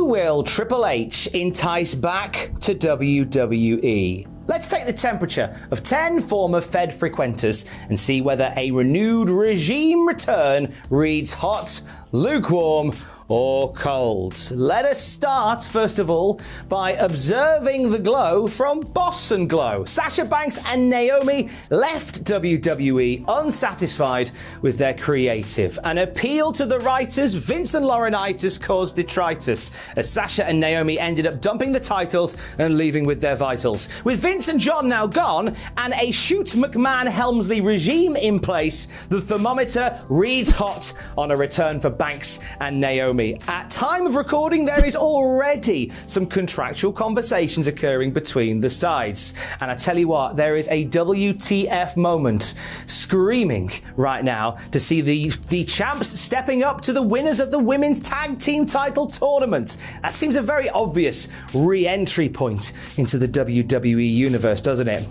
will Triple H entice back to WWE? Let's take the temperature of 10 former Fed frequenters and see whether a renewed regime return reads hot, lukewarm, or cold. Let us start, first of all, by observing the glow from Boss and Glow. Sasha Banks and Naomi left WWE unsatisfied with their creative. An appeal to the writers, Vince and Laurinaitis, caused detritus, as Sasha and Naomi ended up dumping the titles and leaving with their vitals. With Vince and John now gone, and a Shoot McMahon-Helmsley regime in place, the thermometer reads hot on a return for Banks and Naomi. At time of recording, there is already some contractual conversations occurring between the sides. And I tell you what, there is a WTF moment screaming right now to see the champs stepping up to the winners of the women's tag team title tournament. That seems a very obvious re-entry point into the WWE universe, doesn't it?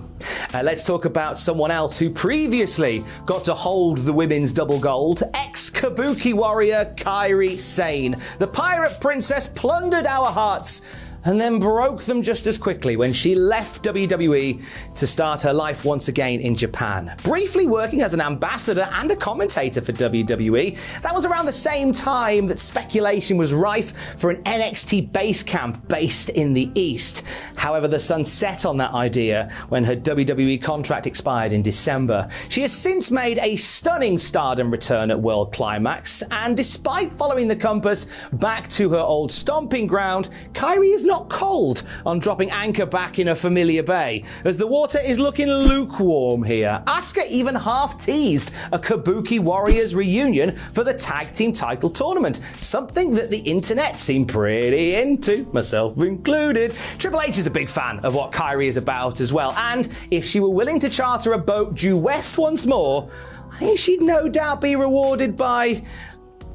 Let's talk about someone else who previously got to hold the women's double gold, ex-Kabuki warrior Kyrie Sane. The pirate princess plundered our hearts and then broke them just as quickly when she left WWE to start her life once again in Japan. Briefly working as an ambassador and a commentator for WWE, that was around the same time that speculation was rife for an NXT base camp based in the East. However, the sun set on that idea when her WWE contract expired in December. She has since made a stunning Stardom return at World Climax, and despite following the compass back to her old stomping ground, Kyrie is not cold on dropping anchor back in a familiar bay, as the water is looking lukewarm here. Asuka even half teased a Kabuki Warriors reunion for the tag team title tournament, something that the internet seemed pretty into, myself included. Triple H is a big fan of what Kyrie is about as well, and if she were willing to charter a boat due west once more, I think she'd no doubt be rewarded by...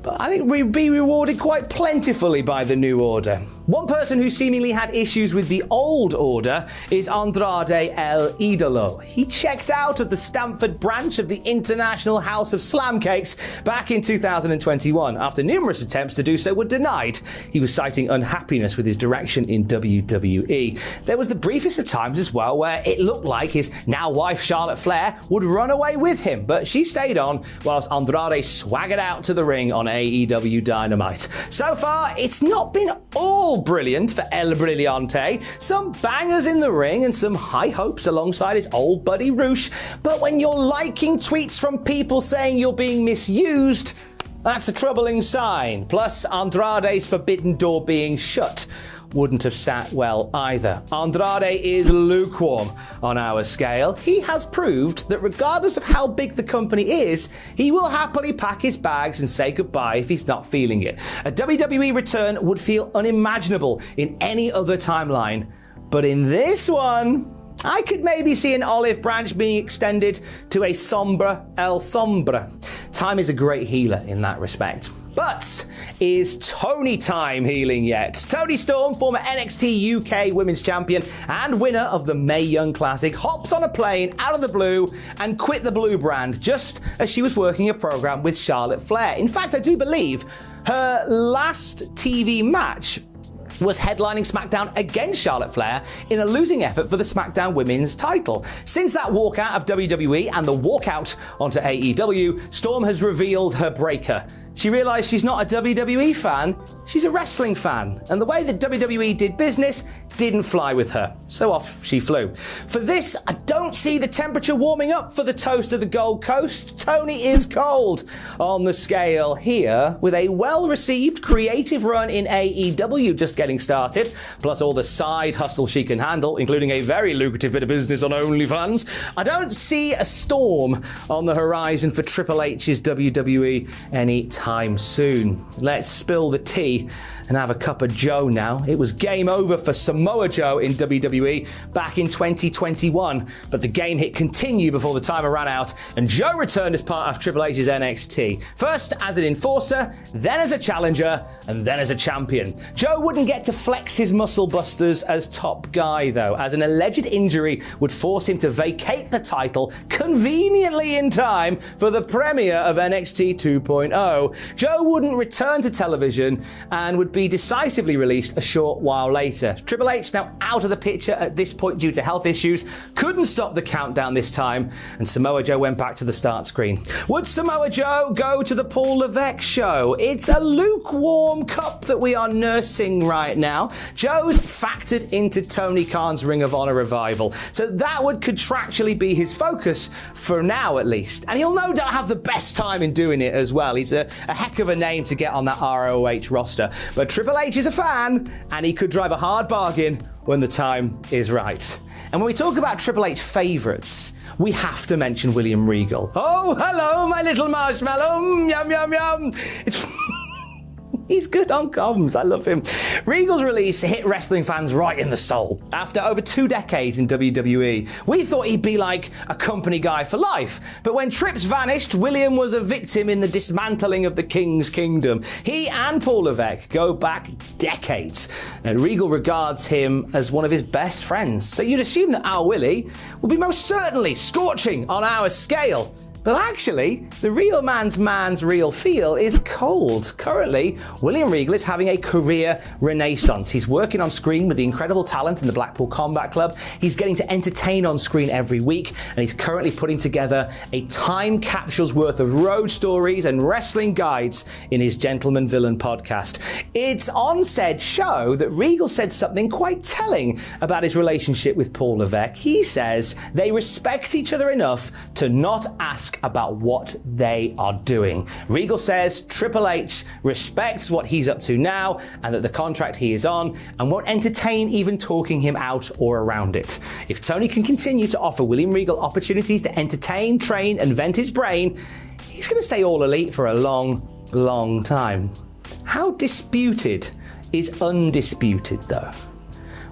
But I think we'd be rewarded quite plentifully by the new order. One person who seemingly had issues with the old order is Andrade El Idolo. He checked out of the Stamford branch of the International House of Slam Cakes back in 2021 after numerous attempts to do so were denied. He was citing unhappiness with his direction in WWE. There was the briefest of times as well where it looked like his now wife Charlotte Flair would run away with him, but she stayed on whilst Andrade swaggered out to the ring on AEW Dynamite. So far, it's not been all brilliant for El Brillante. Some bangers in the ring and some high hopes alongside his old buddy Roosh. But when you're liking tweets from people saying you're being misused, that's a troubling sign. Plus, Andrade's forbidden door being shut wouldn't have sat well either. Andrade is lukewarm on our scale. He has proved that regardless of how big the company is, he will happily pack his bags and say goodbye if he's not feeling it. A WWE return would feel unimaginable in any other timeline, but in this one, I could maybe see an olive branch being extended to a Sombra El Sombra. Time is a great healer in that respect. But is Toni time healing yet? Toni Storm, former NXT UK Women's Champion and winner of the Mae Young Classic, hopped on a plane out of the blue and quit the Blue brand just as she was working a program with Charlotte Flair. In fact, I do believe her last TV match was headlining SmackDown against Charlotte Flair in a losing effort for the SmackDown Women's title. Since that walkout of WWE and the walkout onto AEW, Storm has revealed her breaker. She realised she's not a WWE fan, she's a wrestling fan, and the way that WWE did business didn't fly with her, so off she flew. For this, I don't see the temperature warming up for the toast of the Gold Coast. Toni is cold on the scale here, with a well-received creative run in AEW just getting started, plus all the side hustle she can handle, including a very lucrative bit of business on OnlyFans. I don't see a storm on the horizon for Triple H's WWE anytime soon. Let's spill the tea and have a cup of Joe now. It was game over for Samoa Joe in WWE back in 2021, but the game hit continue before the timer ran out, and Joe returned as part of Triple H's NXT. First as an enforcer, then as a challenger, and then as a champion. Joe wouldn't get to flex his muscle busters as top guy though, as an alleged injury would force him to vacate the title conveniently in time for the premiere of NXT 2.0. Joe wouldn't return to television and would be be decisively released a short while later. Triple H, now out of the picture at this point due to health issues, couldn't stop the countdown this time, and Samoa Joe went back to the start screen. Would Samoa Joe go to the Paul Levesque show? It's a lukewarm cup that we are nursing right now. Joe's factored into Tony Khan's Ring of Honor revival, so that would contractually be his focus for now at least. And he'll no doubt have the best time in doing it as well. He's a heck of a name to get on that ROH roster. But Triple H is a fan, and he could drive a hard bargain when the time is right. And when we talk about Triple H favourites, we have to mention William Regal. Oh, hello, my little marshmallow. Yum, yum, yum. He's good on comms. I love him. Regal's release hit wrestling fans right in the soul. After over 2 decades in WWE, we thought he'd be like a company guy for life. But when Trips vanished, William was a victim in the dismantling of the King's Kingdom. He and Paul Levesque go back decades, and Regal regards him as one of his best friends. So you'd assume that our Willie will be most certainly scorching on our scale. But actually, the real man's real feel is cold. Currently, William Regal is having a career renaissance. He's working on screen with the incredible talent in the Blackpool Combat Club. He's getting to entertain on screen every week, and he's currently putting together a time capsule's worth of road stories and wrestling guides in his Gentleman Villain podcast. It's on said show that Regal said something quite telling about his relationship with Paul Levesque. He says they respect each other enough to not ask about what they are doing. Regal says Triple H respects what he's up to now and that the contract he is on, and won't entertain even talking him out or around it. If Tony can continue to offer William Regal opportunities to entertain, train, and vent his brain, he's going to stay all elite for a long, long time. How disputed is undisputed, though?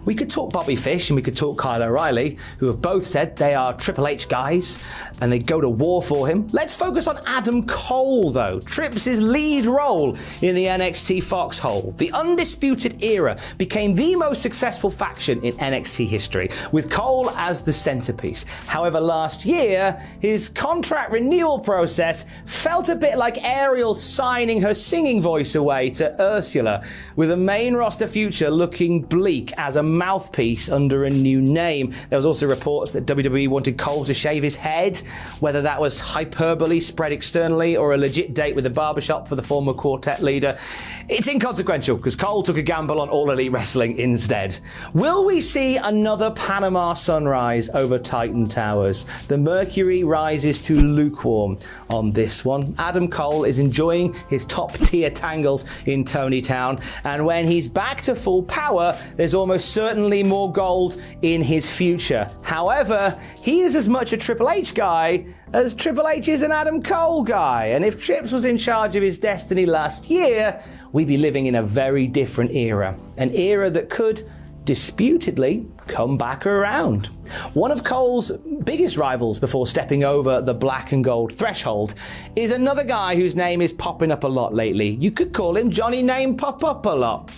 We could talk Bobby Fish and we could talk Kyle O'Reilly, who have both said they are Triple H guys and they go to war for him. Let's focus on Adam Cole, though. Trips' lead role in the NXT foxhole. The Undisputed Era became the most successful faction in NXT history, with Cole as the centerpiece. However, last year, his contract renewal process felt a bit like Ariel signing her singing voice away to Ursula, with a main roster future looking bleak as a mouthpiece under a new name. There was also reports that WWE wanted Cole to shave his head, whether that was hyperbole spread externally or a legit date with a barbershop for the former Quartet leader. It's inconsequential because Cole took a gamble on All Elite Wrestling instead. Will we see another Panama sunrise over Titan Towers? The mercury rises to lukewarm on this one. Adam Cole is enjoying his top tier tangles in Tonytown, and when he's back to full power, there's almost certainly more gold in his future. However, he is as much a Triple H guy as Triple H is an Adam Cole guy, and if Trips was in charge of his destiny last year, we'd be living in a very different era. An era that could, disputedly, come back around. One of Cole's biggest rivals before stepping over the black and gold threshold is another guy whose name is popping up a lot lately. You could call him Johnny Name Pop Up a lot.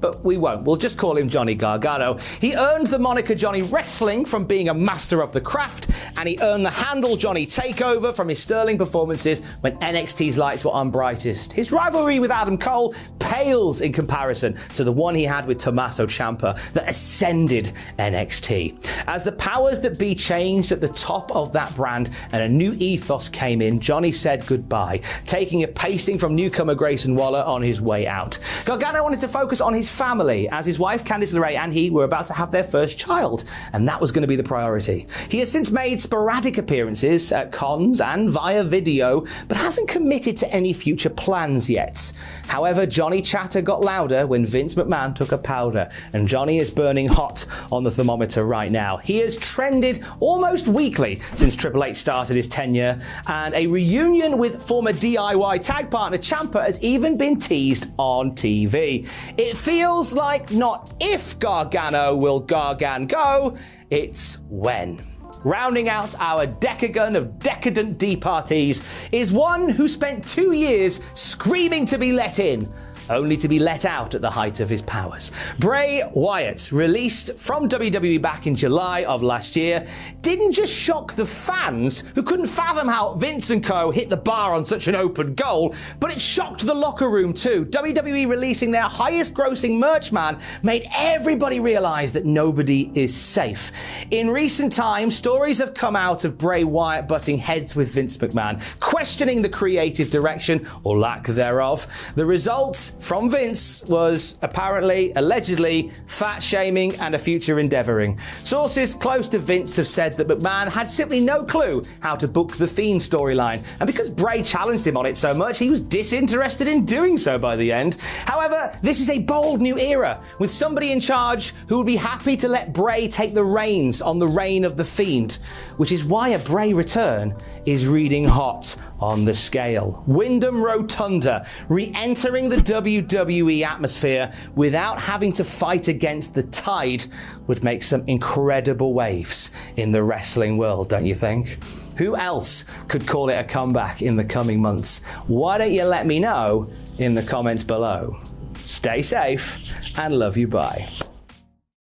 But we won't. We'll just call him Johnny Gargano. He earned the moniker Johnny Wrestling from being a master of the craft, and he earned the handle Johnny Takeover from his sterling performances when NXT's lights were on brightest. His rivalry with Adam Cole pales in comparison to the one he had with Tommaso Ciampa that ascended NXT. As the powers that be changed at the top of that brand and a new ethos came in, Johnny said goodbye, taking a pasting from newcomer Grayson Waller on his way out. Gargano wanted to focus on his family, as his wife Candice LeRae and he were about to have their first child, and that was going to be the priority. He has since made sporadic appearances at cons and via video, but hasn't committed to any future plans yet. However, Johnny chatter got louder when Vince McMahon took a powder, and Johnny is burning hot on the thermometer right now. He has trended almost weekly since Triple H started his tenure, and a reunion with former DIY tag partner Ciampa has even been teased on TV. It feels like not if Gargano will Gargan go, it's when. Rounding out our decagon of decadent D-parties is one who spent 2 years screaming to be let in, only to be let out at the height of his powers. Bray Wyatt, released from WWE back in July of last year, didn't just shock the fans who couldn't fathom how Vince and co hit the bar on such an open goal, but it shocked the locker room too. WWE releasing their highest grossing merch man made everybody realize that nobody is safe. In recent times, stories have come out of Bray Wyatt butting heads with Vince McMahon, questioning the creative direction or lack thereof. The result from Vince was apparently, allegedly, fat shaming and a future endeavouring. Sources close to Vince have said that McMahon had simply no clue how to book the Fiend storyline, and because Bray challenged him on it so much, he was disinterested in doing so by the end. However, this is a bold new era, with somebody in charge who would be happy to let Bray take the reins on the reign of the Fiend, which is why a Bray return is reading hot on the scale. Wyndham Rotunda re-entering the WWE atmosphere without having to fight against the tide would make some incredible waves in the wrestling world, don't you think? Who else could call it a comeback in the coming months? Why don't you let me know in the comments below? Stay safe and love you, bye.